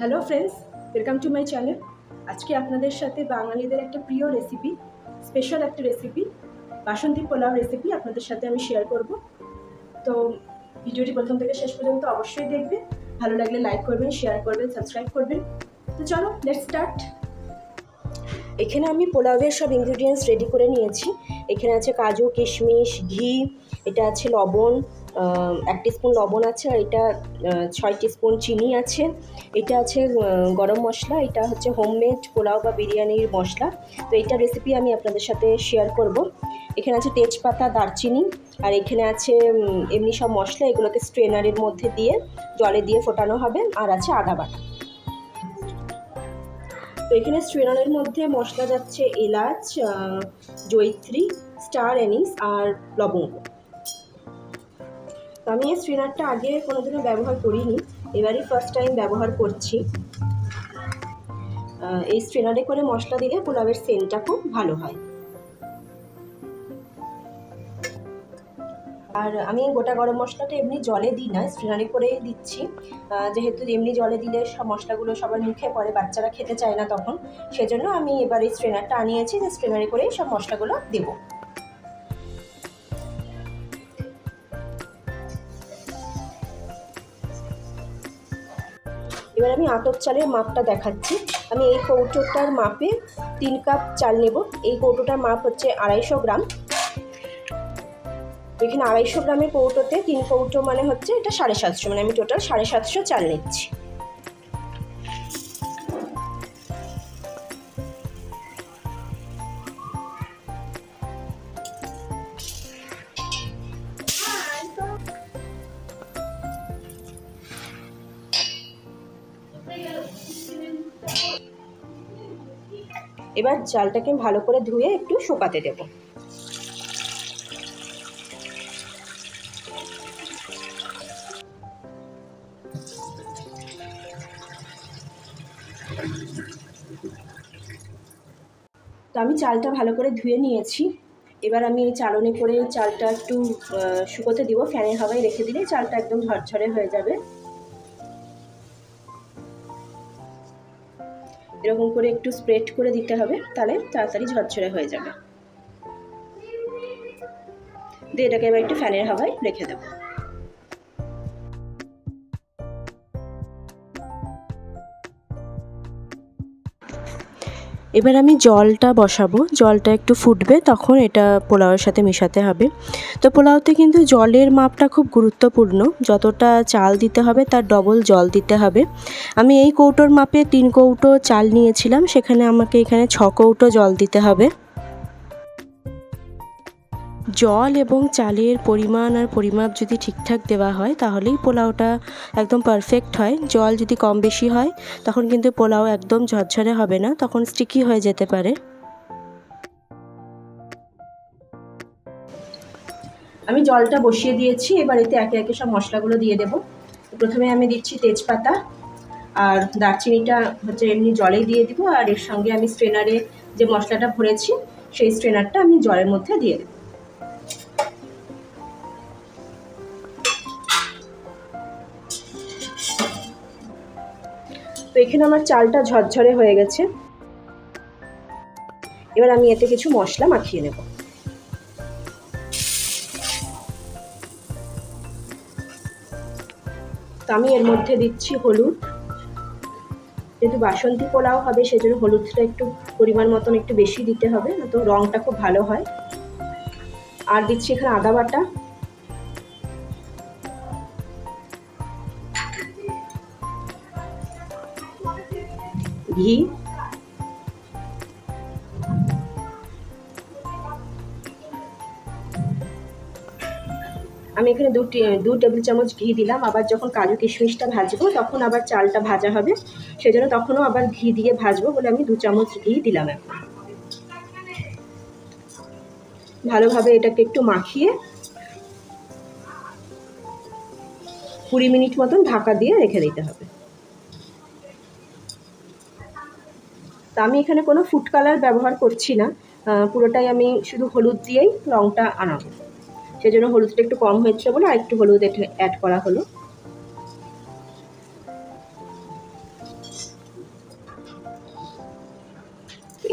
Hello friends, welcome to my channel. আজকে আপনাদের সাথে বাঙালিদের একটা প্রিয় রেসিপি, স্পেশাল একটা রেসিপি, বাসন্তী পোলাও রেসিপি আপনাদের সাথে আমি শেয়ার করব। তো ভিডিওটি প্রথম থেকে শেষ পর্যন্ত অবশ্যই দেখবেন। ভালো লাগলে লাইক করবেন, শেয়ার করবেন, সাবস্ক্রাইব করবেন। তো চলো লেটস স্টার্ট। এখানে আমি পোলাওয়ের সব ইনগ্রিডিয়েন্টস রেডি করে নিয়েছি। এখানে আছে কাজু, কিশমিশ, ঘি, এটা আছে লবণ, 1 টিস্পুন লবণ আছে, আর এটা 6 টিস্পুন চিনি আছে, এটা আছে গরম মশলা, এটা হচ্ছে হোমমেড পোলাও বা বিরিয়ানির মশলা। তো এইটা রেসিপি আমি আপনাদের সাথে শেয়ার করব। এখানে আছে তেজপাতা, দারচিনি, আর এখানে আছে এমনি সব মশলা। এগুলোকে স্ট্রেনারের মধ্যে দিয়ে জলে দিয়ে ফোটানো হবে। আর আছে আদা বাটা। তো এখানে স্ট্রেনারের মধ্যে মশলা যাচ্ছে এলাচ, জয়িত্রী, স্টার অ্যানিস আর লবঙ্গ। তো আমি এই স্ট্রেনারটা আগে কোনোদিনও ব্যবহার করিনি, এবারই ফার্স্ট টাইম ব্যবহার করছি। এই স্ট্রেনারে করে মশলা দিলে পোলাওয়ের সেন্টটা খুব ভালো হয়। আর আমি গোটা গরম মশলাটা এমনি জলে দিই না, স্ট্রেনারে করেই দিচ্ছি, যেহেতু এমনি জলে দিলে সব মশলাগুলো সবার মুখে পড়ে, বাচ্চারা খেতে চায় না তখন। সেজন্য আমি এবার এই স্ট্রেনারটা আনিয়েছি, যে স্ট্রেনারে করেই সব মশলাগুলো দেবো। এবার আমি আতপ চালের মাপটা দেখাচ্ছি। আমি এই কৌটোটার মাপে 3 কাপ চাল নেব। এই কৌটোটার মাপ হচ্ছে 250 গ্রাম। এখানে 250 গ্রামের কৌটোতে 3 কৌটো মানে হচ্ছে এটা 750, মানে আমি টোটাল 750 চাল নিচ্ছি। এবার চালটাকে ভালো করে ধুয়ে একটু শুকাতে দেব। তো আমি চালটা ভালো করে ধুয়ে নিয়েছি। এবার আমি এই চালনি করে চালটা একটু শুকোতে দিব। ফ্যানের হাওয়ায় রেখে দিলে চালটা একদম ঝরঝরে হয়ে যাবে। এরকম করে একটু স্প্রেড করে দিতে হবে, তাহলে তাড়াতাড়ি ঝরঝরে হয়ে যাবে। দিয়ে এটাকে এবার একটু ফ্যানের হাওয়ায় রেখে দেব। এবার আমি জলটা বসাবো, জলটা একটু ফুটবে, তখন এটা পোলাওয়ের সাথে মেশাতে হবে। তো পোলাওতে কিন্তু জলের মাপটা খুব গুরুত্বপূর্ণ, যতটা চাল দিতে হবে তার ডবল জল দিতে হবে। আমি এই কৌটোর মাপে 3 কৌটো চাল নিয়েছিলাম, সেখানে আমাকে এখানে 6 কৌটো জল দিতে হবে। জল এবং চালের পরিমাণ আর পরিমাপ যদি ঠিকঠাক দেওয়া হয় তাহলেই পোলাওটা একদম পারফেক্ট হয়। জল যদি কম বেশি হয় তখন কিন্তু পোলাও একদম ঝরঝরে হবে না, তখন স্টিকি হয়ে যেতে পারে। আমি জলটা বসিয়ে দিয়েছি, এবার এতে একে একে সব মশলাগুলো দিয়ে দেব। প্রথমে আমি দিচ্ছি তেজপাতা, আর দারচিনিটা হচ্ছে এমনি জলেই দিয়ে দিব, আর এর সঙ্গে আমি স্ট্রেনারে যে মশলাটা ভরেছি সেই স্ট্রেনারটা আমি জলের মধ্যে দিয়ে দেব। তো এখানে আমার চালটা ঝরঝরে হয়ে গেছে। এবার আমি এতে কিছু মশলা মাখিয়ে নেব। তো আমি এর মধ্যে দিচ্ছি হলুদ, যেহেতু বাসন্তী পোলাও হবে সেজন্য হলুদটা একটু পরিমাণ মতন একটু বেশি দিতে হবে, না তো রঙটা খুব ভালো হয়। আর দিচ্ছি এখানে আদা বাটা, ঘি, আমি এখানে 2 টেবিল চামচ ঘি দিলাম। আবার যখন কাজু কিশমিশটা ভাজবো তখন আবার চালটা ভাজা হবে, সেজন্য তখনও আবার ঘি দিয়ে ভাজবো বলে আমি 2 চামচ ঘি দিলাম। এখন ভালোভাবে এটাকে একটু মাখিয়ে 20 মিনিট মতন ঢাকা দিয়ে রেখে দিতে হবে। তা আমি এখানে কোনো ফুড কালার ব্যবহার করছি না, পুরোটাই আমি শুধু হলুদ দিয়েই রঙটা আনাবো। সেজন্য হলুদটা একটু কম হয়েছে বলে আর একটু হলুদ অ্যাড করা হলো।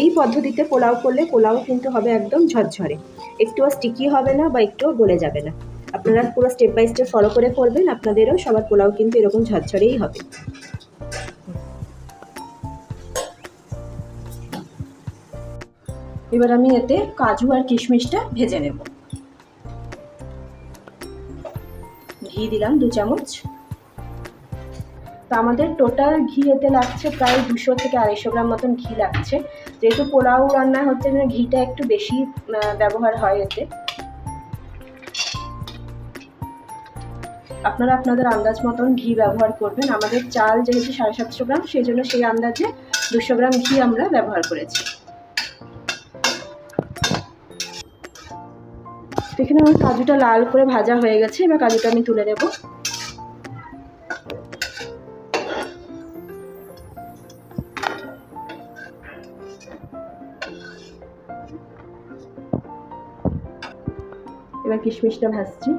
এই পদ্ধতিতে পোলাও করলে পোলাও কিন্তু হবে একদম ঝরঝরে, একটুও স্টিকি হবে না বা একটুও গলে যাবে না। আপনারা পুরো স্টেপ বাই স্টেপ ফলো করে করবেন, আপনাদেরও সবার পোলাও কিন্তু এরকম ঝরঝরেই হবে। এবার আমি এতে কাজু আর কিশমিশটা ভেজে নেব। ঘি দিলাম 2 চামচ। তো আমাদের টোটাল ঘি এতে লাগছে প্রায় 200 থেকে 250 গ্রাম মতন ঘি লাগছে। যেহেতু পোলাও রান্না হচ্ছে ঘিটা একটু বেশি ব্যবহার হয় এতে। আপনারা আপনাদের আন্দাজ মতন ঘি ব্যবহার করবেন। আমাদের চাল যেহেতু 750 গ্রাম, সেই জন্য সেই আন্দাজে 200 গ্রাম ঘি আমরা ব্যবহার করেছি। এখানে আমার কাজুটা লাল করে ভাজা হয়ে গেছে, এবার কাজুটা আমি তুলে নেব। এবার কিশমিশটা ভাজছি।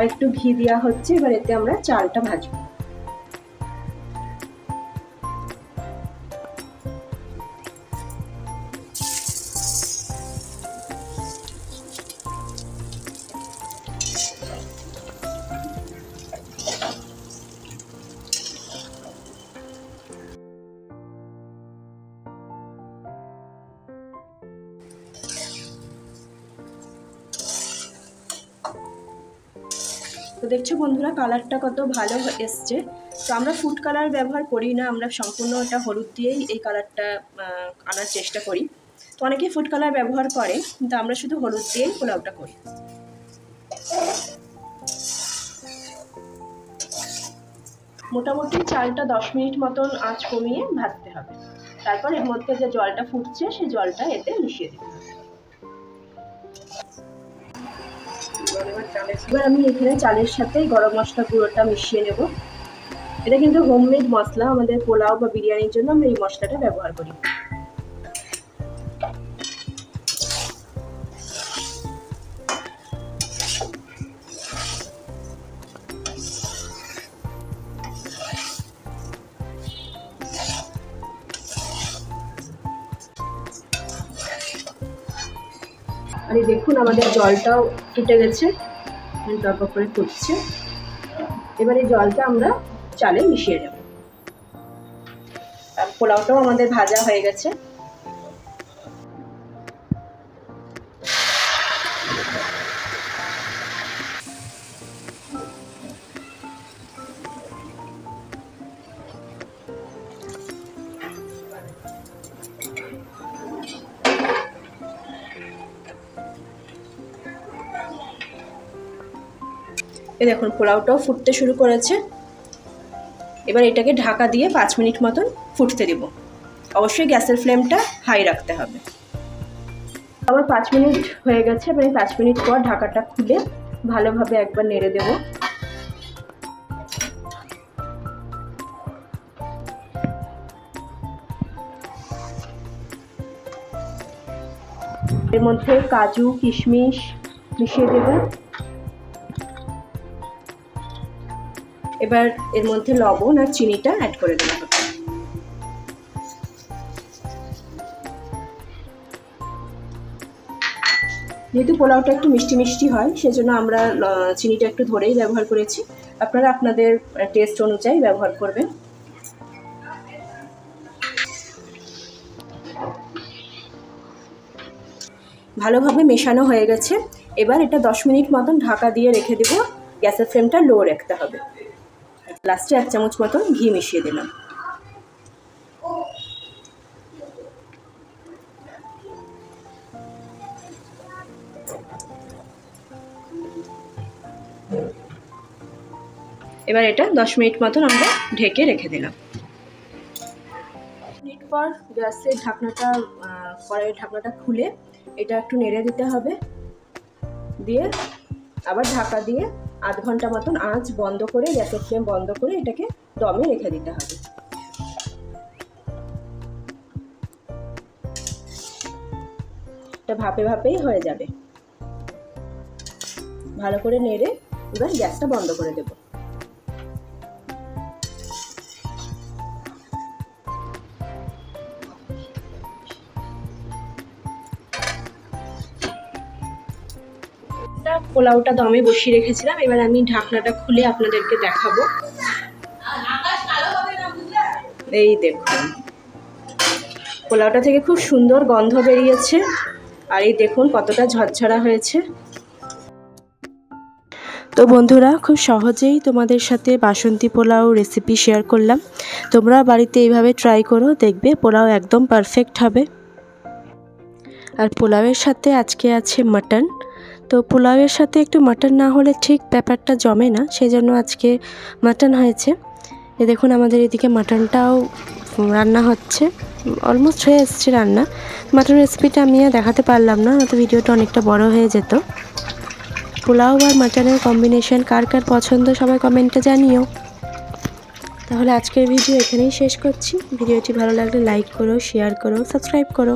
আর একটু ঘি দেওয়া হচ্ছে। এবার এতে আমরা চালটা ভাজবো। তো দেখছো বন্ধুরা কালারটা কত ভালো এসছে। তো আমরা ফুড কালার ব্যবহার করি না, আমরা সম্পূর্ণ এটা হলুদ দিয়েই এই কালারটা আনার চেষ্টা করি। তো অনেকেই ফুড কালার ব্যবহার করে, কিন্তু আমরা শুধু হলুদ দিয়েই পোলাওটা করি। মোটামুটি চালটা 10 মিনিট মতন আঁচ কমিয়ে ভাজতে হবে। তারপর এর মধ্যে যে জলটা ফুটছে সেই জলটা এতে মিশিয়ে দিতে হবে। এবার আমি এখানে চালের সাথে গরম মশলা গুঁড়োটা মিশিয়ে নেব। এটা কিন্তু হোমমেড মশলা, আমাদের পোলাও বা বিরিয়ানির জন্য আমরা এই মশলাটা ব্যবহার করি। আর এই দেখুন আমাদের জলটাও ফুটে গেছে, টপ করে ফুটছে। এবার এই জলটা আমরা চালে মিশিয়ে নেব। আর পোলাওটাও আমাদের ভাজা হয়ে গেছে। এই দেখুন পোলাওটাও ফুটতে শুরু করেছে। এবার এটাকে ঢাকা দিয়ে 5 মিনিট মতন ফুটতে দেব। অবশ্যই গ্যাসের ফ্লেমটা হাই রাখতে হবে। আবার 5 মিনিট হয়ে গেছে। এবার 5 মিনিট পর ঢাকাটা খুলে ভালোভাবে একবার নেড়ে দেব। এর মধ্যে কাজু কিশমিশ মিশিয়ে দেব। এবার এর মধ্যে লবণ আর চিনিটা অ্যাড করে দেব। যেহেতু পোলাওটা একটু মিষ্টি মিষ্টি হয়, সেজন্য আমরা চিনিটা একটু ধরেই ব্যবহার করেছি। আপনারা আপনাদের টেস্ট অনুযায়ী ব্যবহার করবেন। ভালোভাবে মেশানো হয়ে গেছে। এবার এটা 10 মিনিট মতন ঢাকা দিয়ে রেখে দেব। গ্যাসের ফ্লেমটা লো রাখতে হবে। লাস্টে 1 চামচ মতন ঘি মিশিয়ে দিলাম। এবার এটা 10 মিনিট মতন আমরা ঢেকে রেখে দিলাম। মিনিট পর গ্যাসের ঢাকনাটা কড়াইয়ের ঢাকনাটা খুলে এটা একটু নেড়ে দিতে হবে। দিয়ে আবার ঢাকা দিয়ে আধ ঘন্টা মতন আঁচ বন্ধ করে, গ্যাসের ফ্লেম বন্ধ করে এটাকে দমে রেখে দিতে হবে। এটা ভাপে ভাপেই হয়ে যাবে। ভালো করে নেড়ে এবার গ্যাসটা বন্ধ করে দেব। পোলাওটা দমে বসিয়ে রেখেছিলাম, এবার আমি ঢাকনাটা খুলে আপনাদেরকে দেখাবো। এই দেখুন, পোলাওটা থেকে খুব সুন্দর গন্ধ বেরিয়েছে, আর এই দেখুন কতটা ঝরঝরা হয়েছে। তো বন্ধুরা, খুব সহজেই তোমাদের সাথে বাসন্তী পোলাও রেসিপি শেয়ার করলাম। তোমরা বাড়িতে এইভাবে ট্রাই করো, দেখবে পোলাও একদম পারফেক্ট হবে। আর পোলাওয়ের সাথে আজকে আছে মাটন। তো পোলাওয়ের সাথে একটু মাটন না হলে ঠিক ব্যাপারটা জমে না, সেজন্য আজকে মাটন হয়েছে। এ দেখুন আমাদের এদিকে মাটনটাও রান্না হচ্ছে, অলমোস্ট হয়ে এসছে রান্না। মাটন রেসিপিটা আমি আর দেখাতে পারলাম না, তো ভিডিওটা অনেকটা বড় হয়ে যেত। পোলাও আর মাটনের কম্বিনেশন কার কার পছন্দ সবাই কমেন্টে জানিও। তাহলে আজকের ভিডিও এখানেই শেষ করছি। ভিডিওটি ভালো লাগলে লাইক করো, শেয়ার করো, সাবস্ক্রাইব করো।